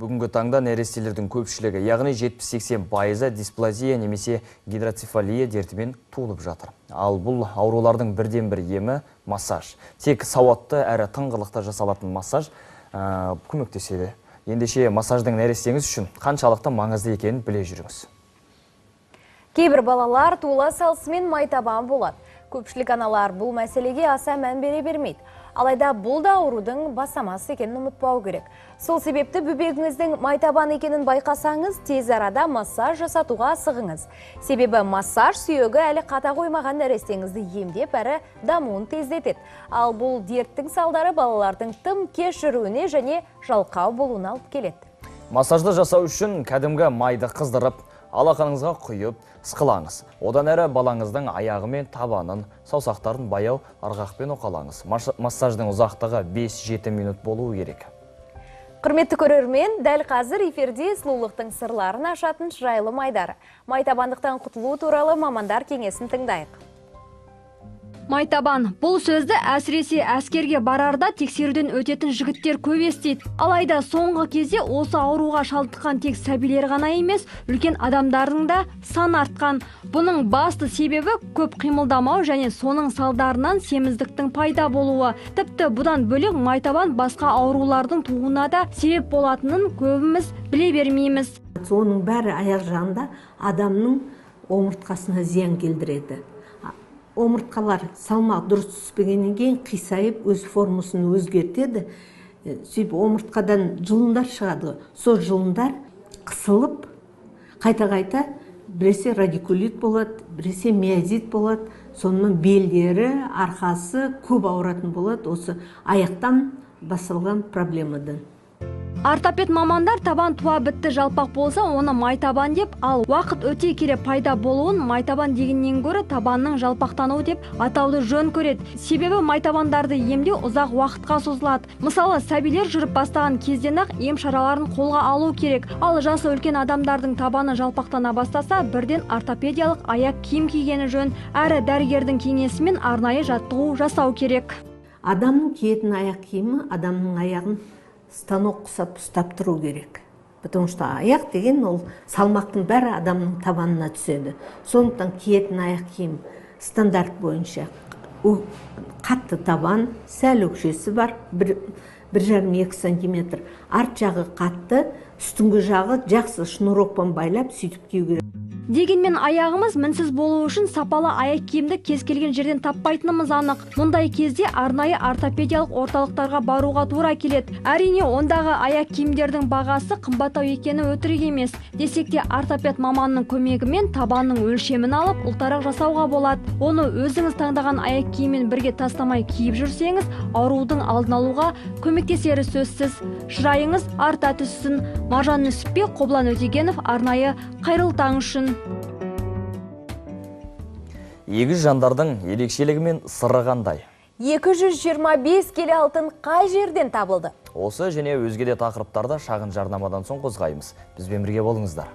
Бүгінгі таңда нәрестелердің көпшілігі, яғни 70-80% дисплазия немесе гидроцефалия дертімен туылып жатыр. Ал бұл аурулардың бірден-бір емі массаж. Тек сауатты әрі тыңғылықты жасалатын массаж көмектеседі. Ендеше массаждың нәрестеңіз үшін қаншалықты маңызды екенін біле жүріңіз. Кейбір балалар туыла салысымен майтабан болады. Көпшілік аналар бұл мәселеге аса мән бере бермейді. Алайда бұл да аурудың бастамасы екенін ұмытпау керек. Сол себепті бөбегіңіздің майтабан екенін байқасаңыз, тез арада массаж жасатуға асығыңыз. Себебі массаж сүйегі әлі қата қоймаған нәрестеңізді емдеп әрі дамуын тездетеді. Ал бұл дерттің салдары балалардың тым кеш жүруіне және жалқау болуына алып келеді. Массажды жасау үшін кәдімгі майды қыздырып, алақаныңызға құйып, сықылаңыз. Одан әрі балаңыздың аяғы мен табанын, саусақтарын баяу ырғақпен оқалаңыз. Массаждың ұзақтығы 5-7 минут болуы керек. Құрметті көрермен, дәл қазір эфирде сұлулықтың сырларын ашатын жайлы майдары. Майтабандықтан құтылу туралы мамандар кеңесін тыңдайық. Майтабан. Бұл сөзді әсіресе әскерге барарда тексеруден өтетін жігіттер көп естиді. Алайда соңғы кезде осы ауруға шалдыққан тек сәбилер ғана емес, үлкен адамдардың да саны артқан. Бұның басты себебі көп қимылдамау және соның салдарынан семіздіктің пайда болуы. Тіпті бұдан бөлек майтабан басқа аурулардың тууына да себеп болатынын көбіміз біле бермейміз. Оның бәрі аяқ жағында адамның омыртқасына зиян келдіреді. Омыртқалар салмақ дұрыс түспегеннен кейін қисайып өз формасын өзгертеді. Сөйтіп омыртқадан жылындар шығады. Сол жылындар қысылып, қайта-қайта біресе радикулит болады, біресе миозит болады. Сонымен белдері, арқасы көп ауыратын болады. Осы аяқтан басталған проблемадан. Ортопед мамандар табан туа бітті жалпақ болса, оны майтабан деп, ал уақыт өте келе пайда болуын майтабан дегеннен гөрі табанның жалпақтануы деп атауды жөн көреді. Себебі майтабандарды емдеу ұзақ уақытқа созылады. Мысалы, сәбилер жүріп бастаған кезден-ақ ем шараларын қолға алу керек. Ал жасы үлкен адамдардың табаны жалпақтана бастаса, бірден ортопедиялық аяқ киім кигені жөн, әрі дәрігердің кеңесімен арнайы жаттығу жасау керек. Адамның киетін аяқ киімі адамның аяғын станок құсап ұстап тұру керек. Потому что аяқ деген ол салмақтың бәрі адамның табанына түседі. Сондықтан киетін аяқ киім стандарт бойынша қатты табан, сәл өкшесі бар, 1,5-2 сантиметр. Арт жағы қатты, үстіңгі жағы жақсы шнурокпен байлап сөйтіп кию керек. Дегенмен аяғымыз мінсіз болу үшін сапалы аяқ киімді кез келген жерден таппайтынымыз анық. Мұндай кезде арнайы ортопедиялық орталықтарға баруға тура келеді. Әрине, ондағы аяқ киімдердің бағасы қымбаттау екені өтірік емес. Десек те ортопед маманның көмегімен табанның өлшемін алып, ұлтарақ жасауға болады. Оны өзіңіз таңдаған аяқ киіммен бірге тастамай киіп жүрсеңіз, аурудың алдын алуға көмектесері сөзсіз. Шырайыңыз арта түссін. Маржан Нүсіпбек, Қоблан Өтегенов, арнайы Қайырлы таң үшін. Егіз жандардың ерекшелігі мен сыры қандай? 225 келі алтын қай жерден табылды? Осы және өзге де тақырыптарда шағын жарнамадан соң қозғаймыз. Бізбен бірге болыңыздар.